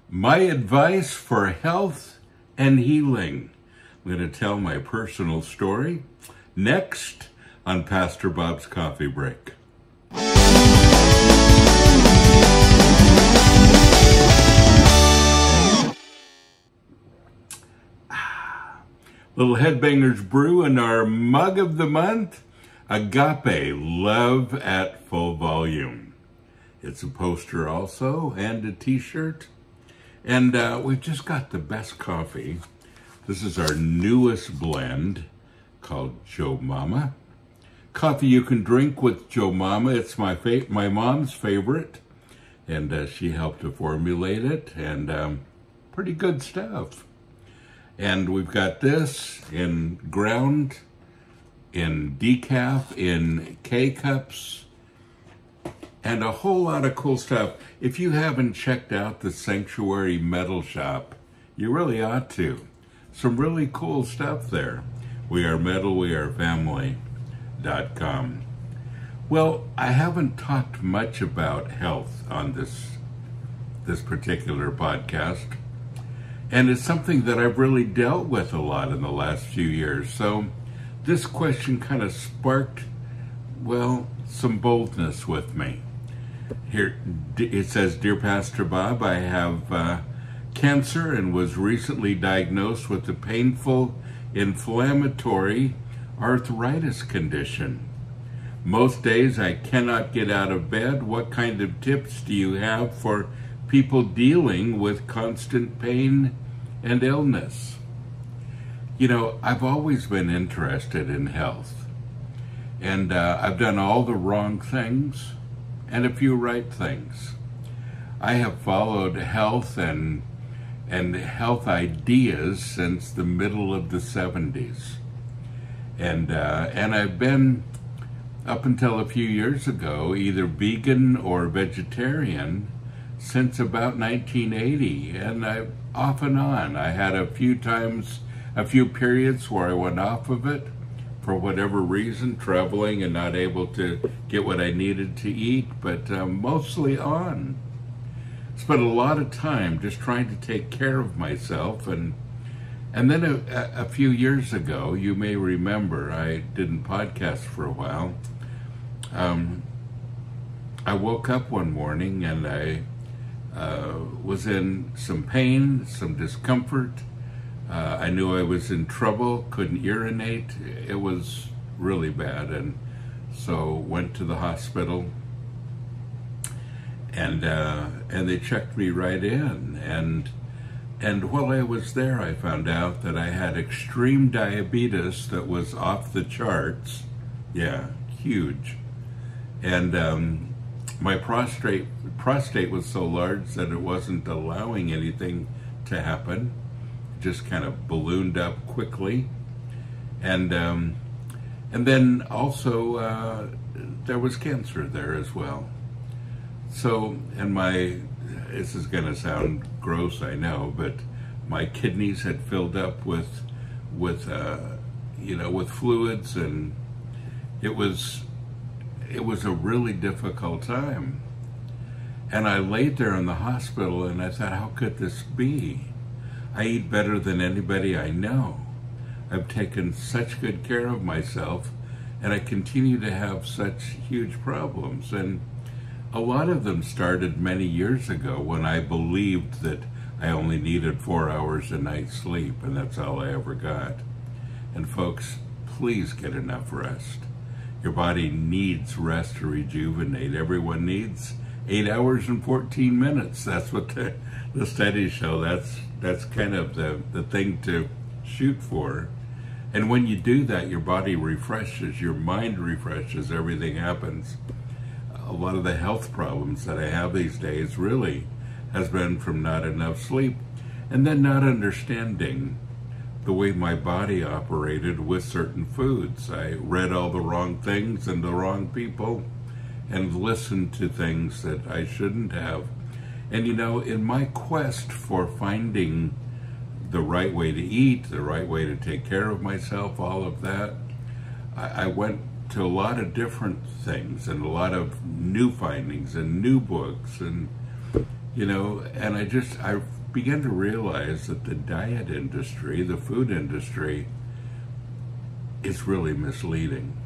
My advice for health and healing. I'm going to tell my personal story next on Pastor Bob's Coffee Break. Little Headbangers brew in our mug of the month, Agape, Love at Full Volume. It's a poster also and a t-shirt. And we've just got the best coffee. This is our newest blend called Joe Mama. Coffee you can drink with Joe Mama. It's my mom's favorite. And she helped to formulate it. And pretty good stuff. And we've got this in ground, in decaf, in K-cups, and a whole lot of cool stuff. If you haven't checked out the Sanctuary Metal Shop, you really ought to. Some really cool stuff there. We are metal, we are family.com. Well, I haven't talked much about health on this particular podcast. And it's something that I've really dealt with a lot in the last few years. So this question kind of sparked, well, some boldness with me. Here it says, Dear Pastor Bob, I have cancer and was recently diagnosed with a painful inflammatory arthritis condition. Most days I cannot get out of bed. What kind of tips do you have for people dealing with constant pain and illness? You know, I've always been interested in health, and I've done all the wrong things and a few right things. I have followed health and health ideas since the middle of the 70s, and I've been, up until a few years ago, either vegan or vegetarian since about 1980, and I off and on. I had a few periods where I went off of it for whatever reason, traveling and not able to get what I needed to eat, but mostly on. Spent a lot of time just trying to take care of myself, and then a few years ago, you may remember, I didn't podcast for a while. I woke up one morning and I was in some pain, some discomfort. I knew I was in trouble, couldn't urinate. It was really bad, and so went to the hospital, and they checked me right in. And while I was there, I found out that I had extreme diabetes that was off the charts. Yeah, huge. And my prostate was so large that it wasn't allowing anything to happen. It just kind of ballooned up quickly. And then also there was cancer there as well. So, and this is going to sound gross, I know, but my kidneys had filled up with fluids, and it was a really difficult time. And I laid there in the hospital and I thought, how could this be? I eat better than anybody I know. I've taken such good care of myself, and I continue to have such huge problems. And a lot of them started many years ago when I believed that I only needed 4 hours a night sleep, and that's all I ever got. And folks, please get enough rest. Your body needs rest to rejuvenate. Everyone needs 8 hours and 14 minutes. That's what the studies show. That's kind of the thing to shoot for. And when you do that, your body refreshes, your mind refreshes, everything happens. A lot of the health problems that I have these days really has been from not enough sleep, and then not understanding the way my body operated with certain foods. I read all the wrong things and the wrong people, and listened to things that I shouldn't have. And you know, in my quest for finding the right way to eat, the right way to take care of myself, all of that, I went to a lot of different things and a lot of new findings and new books, and you know, and I began to realize that the diet industry, the food industry, is really misleading.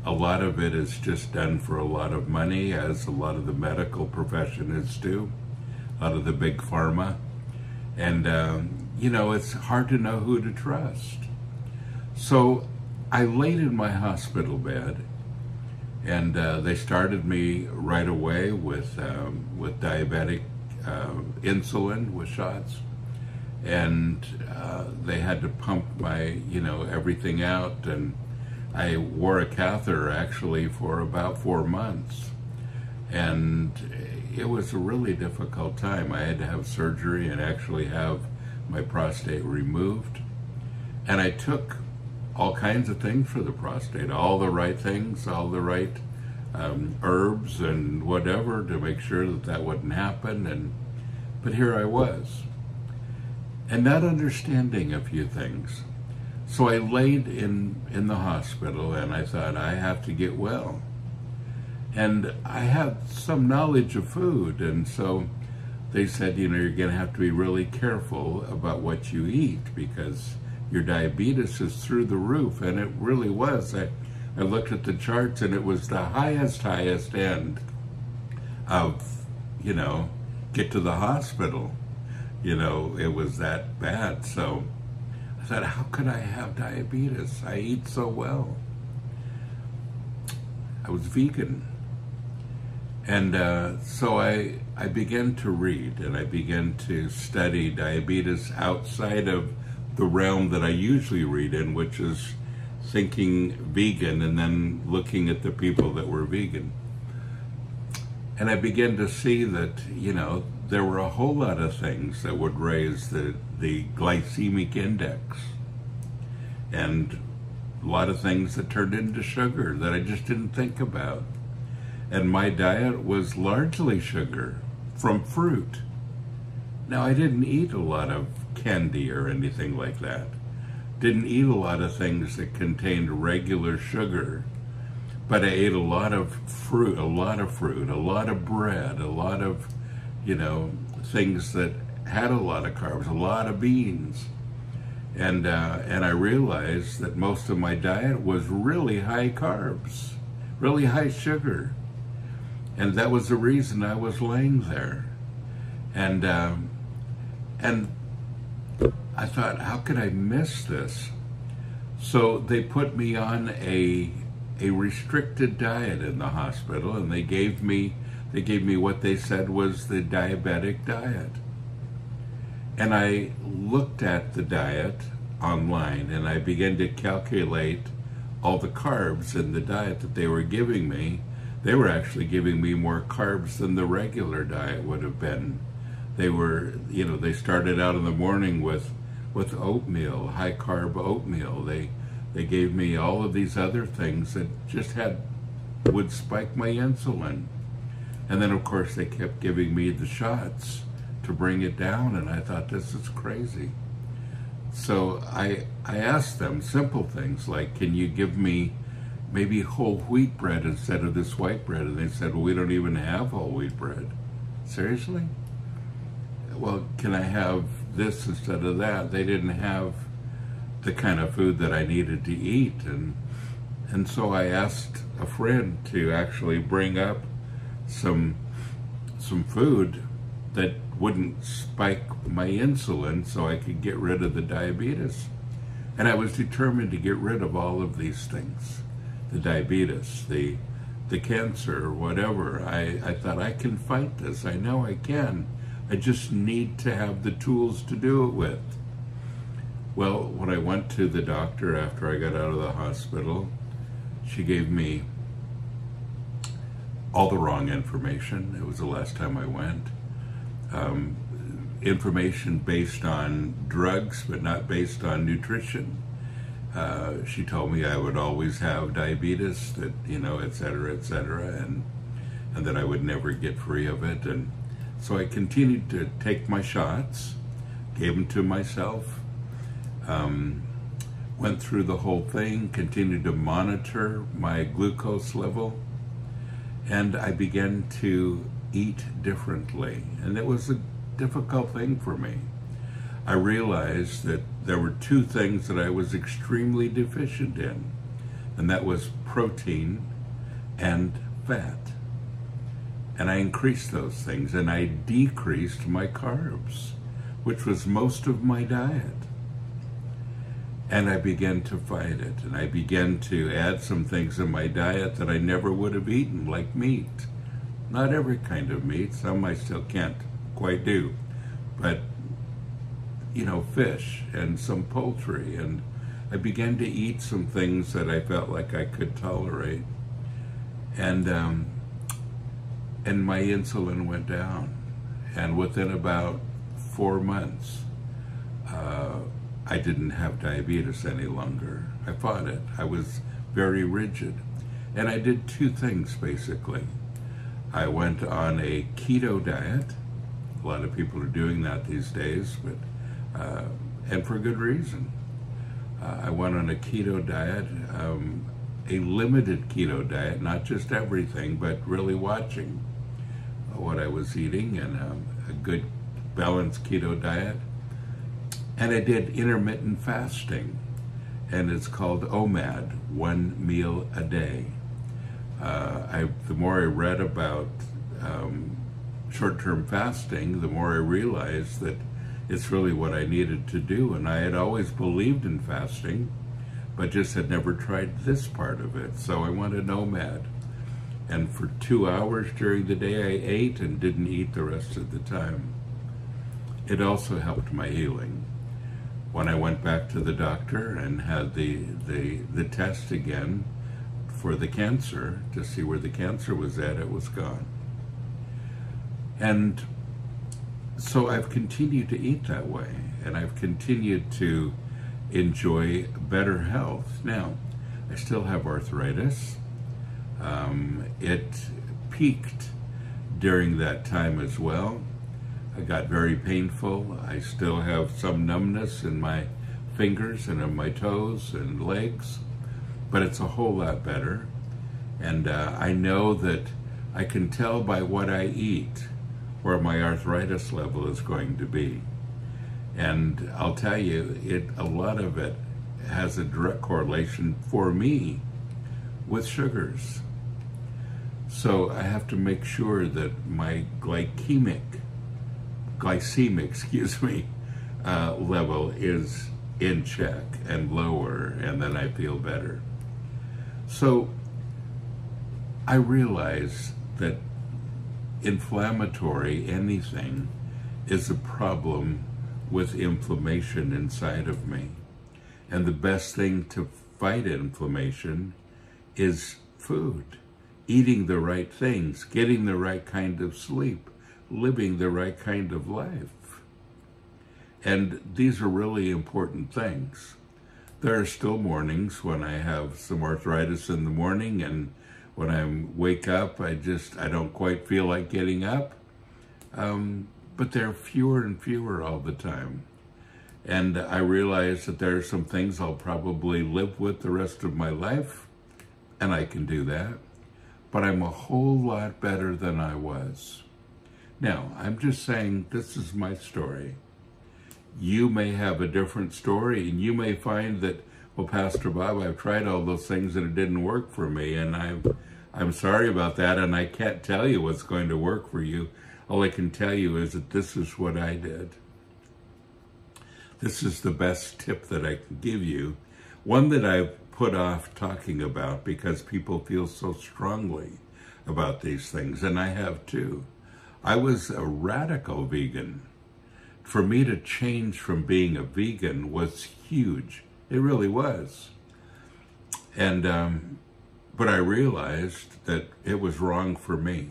A lot of it is just done for a lot of money, as a lot of the medical profession is too, a lot of the big pharma. And, it's hard to know who to trust. So I laid in my hospital bed, and they started me right away with diabetic insulin, with shots. And they had to pump my, everything out, and I wore a catheter actually for about 4 months. And it was a really difficult time. I had to have surgery and actually have my prostate removed. And I took all kinds of things for the prostate, all the right things, all the right herbs and whatever to make sure that that wouldn't happen. But here I was, and not understanding a few things. So I laid in the hospital, and I thought, I have to get well. And I had some knowledge of food, and so they said, you're going to have to be really careful about what you eat, because your diabetes is through the roof. And it really was. I looked at the charts, and it was the highest end of, get to the hospital. It was that bad. So I thought, how could I have diabetes? I eat so well. I was vegan. And so I began to read, and I began to study diabetes outside of the realm that I usually read in, which is thinking vegan and then looking at the people that were vegan. And I began to see that, there were a whole lot of things that would raise the glycemic index, and a lot of things that turned into sugar that I just didn't think about. And my diet was largely sugar from fruit. Now, I didn't eat a lot of candy or anything like that. Didn't eat a lot of things that contained regular sugar. But I ate a lot of fruit, a lot of bread, a lot of, things that had a lot of carbs, a lot of beans. And I realized that most of my diet was really high carbs, really high sugar. And that was the reason I was laying there. And I thought, how could I miss this? So they put me on a restricted diet in the hospital, and they gave me what they said was the diabetic diet. And I looked at the diet online, and I began to calculate all the carbs in the diet that they were giving me. They were actually giving me more carbs than the regular diet would have been. They were, they started out in the morning with oatmeal, high carb oatmeal. They gave me all of these other things that just would spike my insulin. And then of course they kept giving me the shots to bring it down, and I thought, this is crazy. So I asked them simple things like, can you give me maybe whole wheat bread instead of this white bread? And they said, well, we don't even have whole wheat bread. Seriously? Well, can I have this instead of that? They didn't have the kind of food that I needed to eat. And so I asked a friend to actually bring up some food that wouldn't spike my insulin so I could get rid of the diabetes. And I was determined to get rid of all of these things. The diabetes, the cancer, whatever. I thought, I can fight this. I know I can. I just need to have the tools to do it with. Well, when I went to the doctor after I got out of the hospital, she gave me all the wrong information. It was the last time I went. Information based on drugs, but not based on nutrition. She told me I would always have diabetes, that, et cetera, and that I would never get free of it. And so I continued to take my shots, gave them to myself, went through the whole thing, continued to monitor my glucose level, and I began to eat differently. And it was difficult thing for me. I realized that there were two things that I was extremely deficient in, and that was protein and fat. And I increased those things, and I decreased my carbs, which was most of my diet. And I began to fight it, and I began to add some things in my diet that I never would have eaten, like meat. Not every kind of meat, some I still can't quite do, but you know, fish and some poultry, and I began to eat some things that I felt like I could tolerate, and my insulin went down, and within about 4 months, I didn't have diabetes any longer. I fought it. I was very rigid, and I did two things basically. I went on a keto diet. A lot of people are doing that these days, but and for good reason. I went on a keto diet, a limited keto diet, not just everything, but really watching what I was eating, and a good balanced keto diet. And I did intermittent fasting, and it's called OMAD, 1 meal a day. The more I read about short-term fasting, the more I realized that it's really what I needed to do. And I had always believed in fasting, but just had never tried this part of it. So I went to OMAD. And for 2 hours during the day, I ate and didn't eat the rest of the time. It also helped my healing. When I went back to the doctor and had the test again for the cancer, to see where the cancer was at, it was gone. And so I've continued to eat that way, and I've continued to enjoy better health. Now, I still have arthritis. It peaked during that time as well. I got very painful. I still have some numbness in my fingers and in my toes and legs, but it's a whole lot better. And I know that I can tell by what I eat where my arthritis level is going to be. And I'll tell you, a lot of it has a direct correlation for me with sugars. So I have to make sure that my glycemic level is in check and lower, and then I feel better. So I realize that inflammatory anything is a problem with inflammation inside of me. And the best thing to fight inflammation is food. Eating the right things, getting the right kind of sleep, living the right kind of life. And these are really important things. There are still mornings when I have some arthritis in the morning, and when I wake up, I don't quite feel like getting up. But they're fewer and fewer all the time. And I realize that there are some things I'll probably live with the rest of my life, and I can do that. But I'm a whole lot better than I was. Now, I'm just saying this is my story. You may have a different story, and you may find that, well, Pastor Bob, I've tried all those things and it didn't work for me, and I'm sorry about that, and I can't tell you what's going to work for you. All I can tell you is that this is what I did. This is the best tip that I can give you, one that I've put off talking about because people feel so strongly about these things, and I have too. I was a radical vegan. For me to change from being a vegan was huge. It really was. And but I realized that it was wrong for me.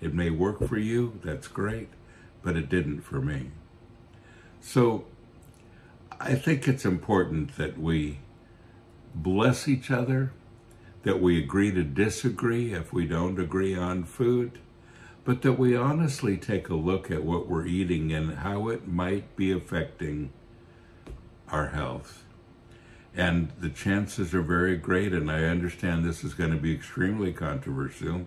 It may work for you, that's great, but it didn't for me. So I think it's important that we bless each other, that we agree to disagree if we don't agree on food, but that we honestly take a look at what we're eating and how it might be affecting our health. And the chances are very great, and I understand this is going to be extremely controversial,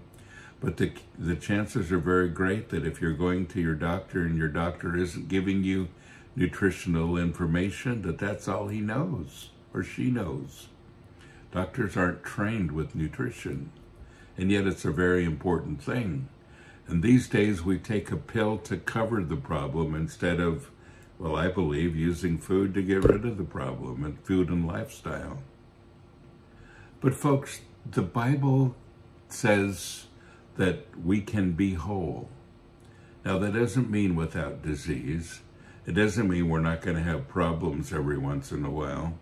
But the chances are very great that if you're going to your doctor and your doctor isn't giving you nutritional information, that's all he knows or she knows. Doctors aren't trained with nutrition, and yet it's a very important thing. And these days we take a pill to cover the problem instead of, well, I believe, using food to get rid of the problem, and food and lifestyle. But folks, the Bible says that we can be whole. Now, that doesn't mean without disease. It doesn't mean we're not going to have problems every once in a while.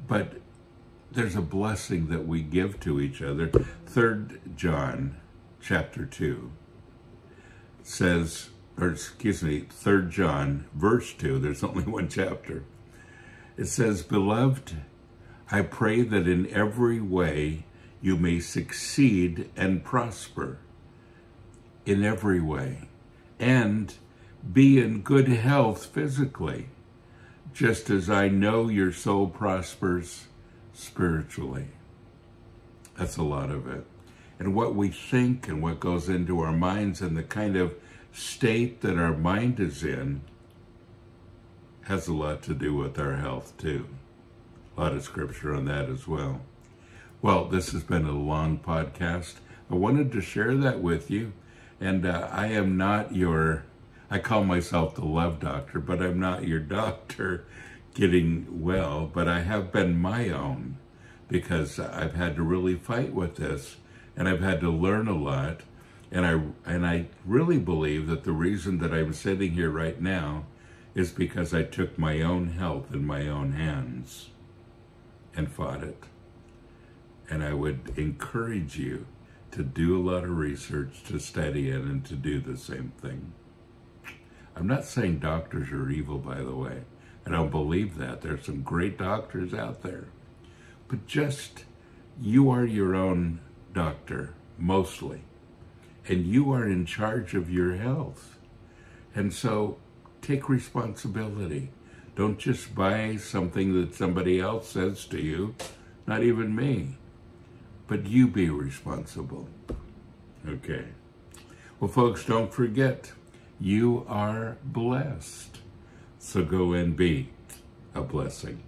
But there's a blessing that we give to each other. 3 John chapter 2 says, 3 John verse 2, there's only one chapter. It says, "Beloved, I pray that in every way you may succeed and prosper in every way, and be in good health physically, just as I know your soul prospers spiritually." That's a lot of it. And what we think and what goes into our minds and the kind of state that our mind is in has a lot to do with our health too. A lot of scripture on that as well. Well, this has been a long podcast. I wanted to share that with you. And I am not I call myself the love doctor, but I'm not your doctor getting well. But I have been my own, because I've had to really fight with this, and I've had to learn a lot. And I really believe that the reason that I'm sitting here right now is because I took my own health in my own hands and fought it. And I would encourage you to do a lot of research, to study it, and to do the same thing. I'm not saying doctors are evil, by the way. I don't believe that. There's some great doctors out there. But just, you are your own doctor, mostly. And you are in charge of your health. And so, take responsibility. Don't just buy something that somebody else says to you, not even me. But you be responsible. Okay. Well, folks, don't forget, you are blessed. So go and be a blessing.